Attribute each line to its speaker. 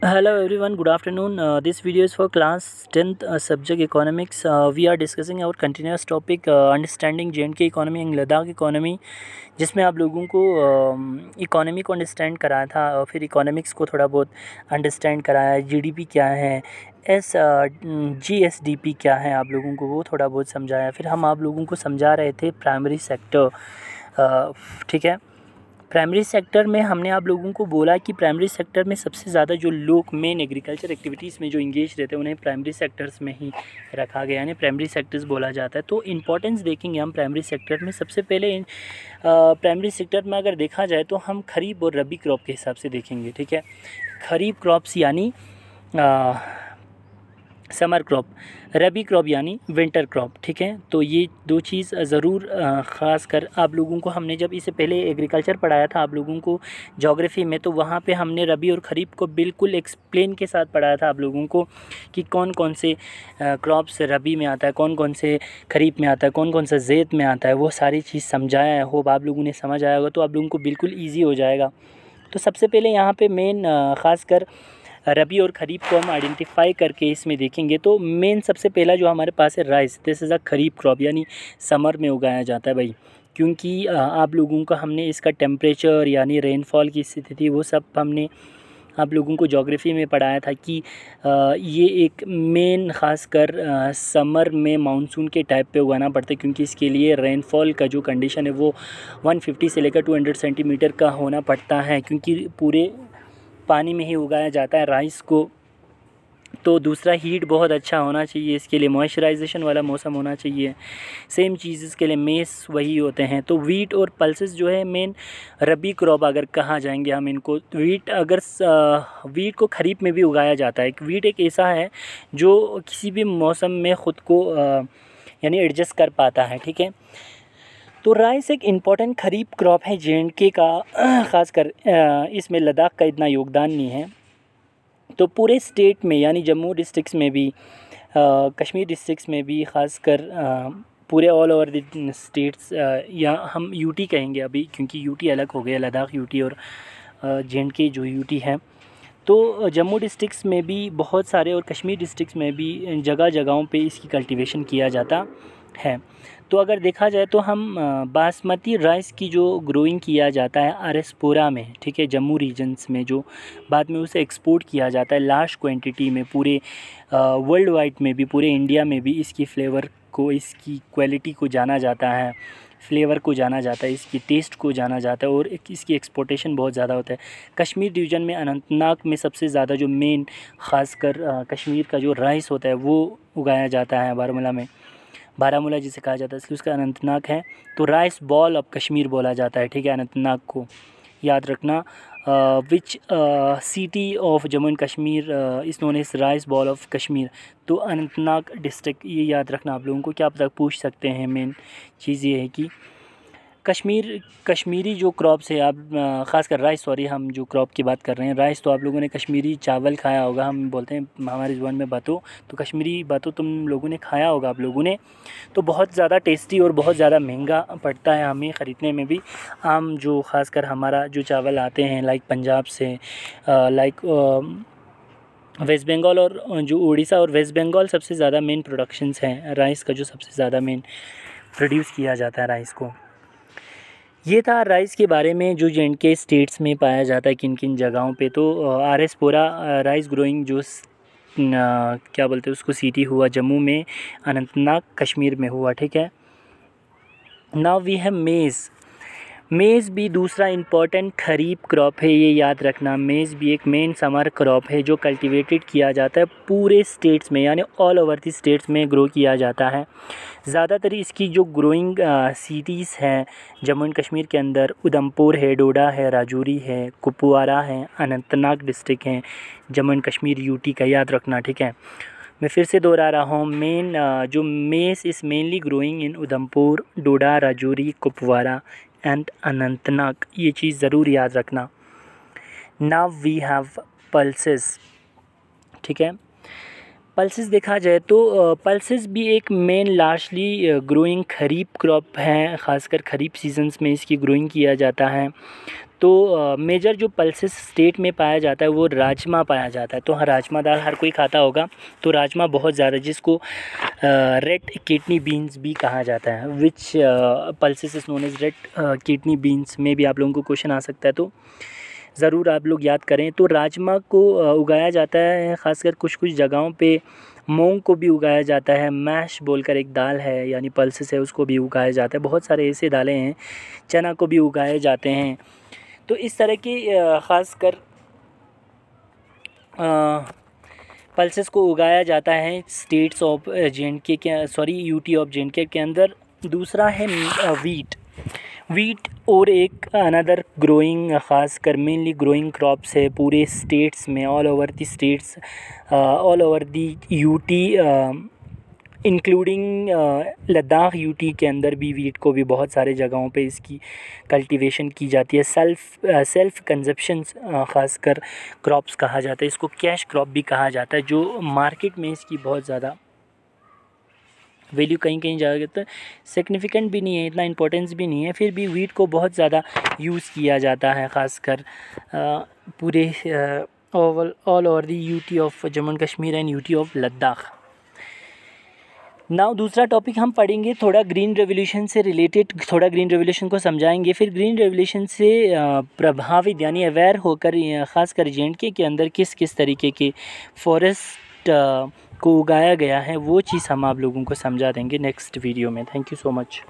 Speaker 1: Hello everyone, good afternoon. This video is for class 10th subject economics. We are discussing our continuous topic understanding J&K economy and Ladakh economy, जिसमें आप लोगों को economy को understand कराया था और फिर इकोनॉमिक्स को थोड़ा बहुत अंडरस्टैंड कराया। जीडीपी क्या है, जीएसडीपी क्या है, आप लोगों को वो थोड़ा बहुत समझाया। फिर हम आप लोगों को समझा रहे थे प्राइमरी सेक्टर, ठीक है। प्राइमरी सेक्टर में हमने आप लोगों को बोला कि प्राइमरी सेक्टर में सबसे ज़्यादा जो लोग मेन एग्रीकल्चर एक्टिविटीज़ में जो इंगेज रहते हैं उन्हें प्राइमरी सेक्टर्स में ही रखा गया, यानी प्राइमरी सेक्टर्स बोला जाता है। तो इम्पोर्टेंस देखेंगे हम प्राइमरी सेक्टर में। सबसे पहले प्राइमरी सेक्टर में अगर देखा जाए तो हम खरीफ और रबी क्रॉप के हिसाब से देखेंगे, ठीक है। खरीफ क्रॉप्स यानी समर क्रॉप, रबी क्रॉप यानी विंटर क्रॉप, ठीक है। तो ये दो चीज़ ज़रूर ख़ास कर आप लोगों को, हमने जब इसे पहले एग्रीकल्चर पढ़ाया था आप लोगों को ज्योग्राफी में, तो वहाँ पे हमने रबी और ख़रीफ को बिल्कुल एक्सप्लेन के साथ पढ़ाया था आप लोगों को कि कौन कौन से क्रॉप्स रबी में आता है, कौन कौन से खरीफ में आता है, कौन कौन सा ज़ैद में आता है, वो सारी चीज़ समझाया है। होप आप लोगों ने समझ आया होगा, तो आप लोगों को बिल्कुल ईजी हो जाएगा। तो सबसे पहले यहाँ पर मेन ख़ास कर रबी और खरीफ को हम आइडेंटिफाई करके इसमें देखेंगे। तो मेन सबसे पहला जो हमारे पास है rice, this is a kharif crop, यानी समर में उगाया जाता है भाई। क्योंकि आप लोगों का हमने इसका टेम्परेचर यानी रेनफॉल की स्थिति वो सब हमने आप लोगों को ज्योग्राफी में पढ़ाया था कि ये एक मेन ख़ास कर समर में मानसून के टाइप पे उगाना पड़ता है, क्योंकि इसके लिए रेनफॉल का जो कंडीशन है वो 150 से लेकर 200 सेंटीमीटर का होना पड़ता है, क्योंकि पूरे पानी में ही उगाया जाता है राइस को। तो दूसरा हीट बहुत अच्छा होना चाहिए, इसके लिए मॉइस्चराइजेशन वाला मौसम होना चाहिए। सेम चीज़ इसके लिए मेस वही होते हैं। तो वीट और पल्सेस जो है मेन रबी क्रॉप अगर कहा जाएंगे हम इनको। वीट अगर वीट को खरीफ में भी उगाया जाता है। वीट एक ऐसा है जो किसी भी मौसम में ख़ुद को यानी एडजस्ट कर पाता है, ठीक है। तो राइस एक इम्पॉर्टेंट खरीफ क्रॉप है J&K का, ख़ासकर इसमें लद्दाख का इतना योगदान नहीं है। तो पूरे स्टेट में यानी जम्मू डिस्ट्रिक्ट्स में भी कश्मीर डिस्ट्रिक्ट्स में भी ख़ासकर पूरे ऑल ओवर द स्टेट्स, या हम यूटी कहेंगे अभी, क्योंकि यूटी अलग हो गया, लद्दाख यूटी और J&K जो यूटी है। तो जम्मू डिस्ट्रिक्ट्स में भी बहुत सारे और कश्मीर डिस्ट्रिक्ट्स में भी जगह जगहों पे इसकी कल्टीवेशन किया जाता है। तो अगर देखा जाए तो हम बासमती राइस की जो ग्रोइंग किया जाता है आरएसपुरा में, ठीक है, जम्मू रीजन्स में, जो बाद में उसे एक्सपोर्ट किया जाता है लार्ज क्वांटिटी में पूरे वर्ल्ड वाइड में भी, पूरे इंडिया में भी इसकी फ्लेवर को, इसकी क्वालिटी को जाना जाता है, फ्लेवर को जाना जाता है, इसकी टेस्ट को जाना जाता है, और इसकी एक्सपोर्टेशन बहुत ज़्यादा होता है। कश्मीर डिवीज़न में अनंतनाग में सबसे ज़्यादा जो मेन ख़ासकर कश्मीर का जो राइस होता है वो उगाया जाता है बारामूला में, बारामूला जिसे कहा जाता है इसलिए उसका अनंतनाग है। तो राइस बॉल ऑफ कश्मीर बोला जाता है, ठीक है, अनंतनाग को याद रखना। Which city of Jammu and Kashmir is known as rice bowl of Kashmir. तो अनंतनाग डिस्ट्रिक्ट, ये याद रखना आप लोगों को, क्या पता पूछ सकते हैं। मेन चीज़ ये है कि कश्मीरी जो क्रॉप्स है, आप ख़ासकर राइस, सॉरी हम जो क्रॉप की बात कर रहे हैं राइस, तो आप लोगों ने कश्मीरी चावल खाया होगा, हम बोलते हैं हमारी ज़ुबान में बातो, तो कश्मीरी बातो तुम लोगों ने खाया होगा आप लोगों ने। तो बहुत ज़्यादा टेस्टी और बहुत ज़्यादा महंगा पड़ता है हमें ख़रीदने में भी। आम जो ख़ासकर हमारा जो चावल आते हैं लाइक पंजाब से, लाइक वेस्ट बंगाल और जो उड़ीसा और वेस्ट बंगाल सबसे ज़्यादा मेन प्रोडक्शंस हैं राइस का, जो सबसे ज़्यादा मेन प्रोड्यूस किया जाता है राइस को। ये था राइस के बारे में जो J&K स्टेट्स में पाया जाता है किन किन जगहों पे। तो आरएसपुरा राइस ग्रोइंग जो क्या बोलते हैं उसको सिटी हुआ जम्मू में, अनंतनाग कश्मीर में हुआ, ठीक है। नाउ वी हैव मेज़। मेज़ भी दूसरा इम्पॉर्टेंट खरीफ क्रॉप है, ये याद रखना। मेज़ भी एक मेन समर क्रॉप है जो कल्टीवेटेड किया जाता है पूरे स्टेट्स में, यानी ऑल ओवर दी स्टेट्स में ग्रो किया जाता है। ज़्यादातर इसकी जो ग्रोइंग सिटीज़ हैं जम्मू एंड कश्मीर के अंदर, उधमपुर है, डोडा है, राजौरी है, कुपवारा है, अनंतनाग डिस्ट्रिक्ट है, जम्मू एंड कश्मीर यूटी का, याद रखना, ठीक है। मैं फिर से दोहरा रहा हूँ, मेन जो मेज़ is mainly growing in Udhampur, Doda, Rajouri, Kupwara and Anantnag, ये चीज़ ज़रूर याद रखना। नाउ वी हैव पल्सेस, ठीक है। पल्सेस देखा जाए तो पल्सेस भी एक मेन लार्जली ग्रोइंग खरीफ क्रॉप है, ख़ासकर खरीफ सीजन्स में इसकी ग्रोइंग किया जाता है। तो मेजर जो पल्सेस स्टेट में पाया जाता है वो राजमा पाया जाता है। तो हाँ, राजमा दाल हर कोई खाता होगा, तो राजमा बहुत ज़्यादा, जिसको रेड किडनी बीन्स भी कहा जाता है, which pulses is known as red kidney beans में भी आप लोगों को क्वेश्चन आ सकता है, तो ज़रूर आप लोग याद करें। तो राजमा को उगाया जाता है ख़ासकर कुछ कुछ जगहों पे, मूंग को भी उगाया जाता है, मैश बोलकर एक दाल है यानी पल्सेस है, उसको भी उगाया जाता है, बहुत सारे ऐसे दालें हैं, चना को भी उगाए जाते हैं। तो इस तरह की ख़ासकर पल्सेस को उगाया जाता है स्टेट्स ऑफ J&K के, सॉरी यूटी ऑफ J&K के अंदर। दूसरा है वीट और एक अनदर ग्रोइंग, ख़ासकर मेनली ग्रोइंग क्रॉप्स है पूरे स्टेट्स में, all over the states, all over the UT including Ladakh UT के अंदर भी वीट को भी बहुत सारे जगहों पे इसकी कल्टीवेशन की जाती है। सेल्फ कंजप्शन ख़ासकर क्रॉप्स कहा जाता है, इसको कैश क्रॉप भी कहा जाता है, जो मार्केट में इसकी बहुत ज़्यादा वैल्यू कहीं कहीं जगह तो सिग्निफिकेंट भी नहीं है, इतना इम्पोर्टेंस भी नहीं है, फिर भी वीट को बहुत ज़्यादा यूज़ किया जाता है, ख़ासकर पूरे all over the UT of Jammu and Kashmir and UT of Ladakh. Now दूसरा टॉपिक हम पढ़ेंगे थोड़ा ग्रीन रेवोल्यूशन से रिलेटेड, थोड़ा ग्रीन रेवोल्यूशन को समझाएंगे, फिर ग्रीन रेवोल्यूशन से प्रभावित यानी अवेयर होकर ख़ासकर J&K के अंदर किस किस तरीके के फॉरेस्ट को उगाया गया है वो चीज़ हम आप लोगों को समझा देंगे नेक्स्ट वीडियो में। Thank you so much.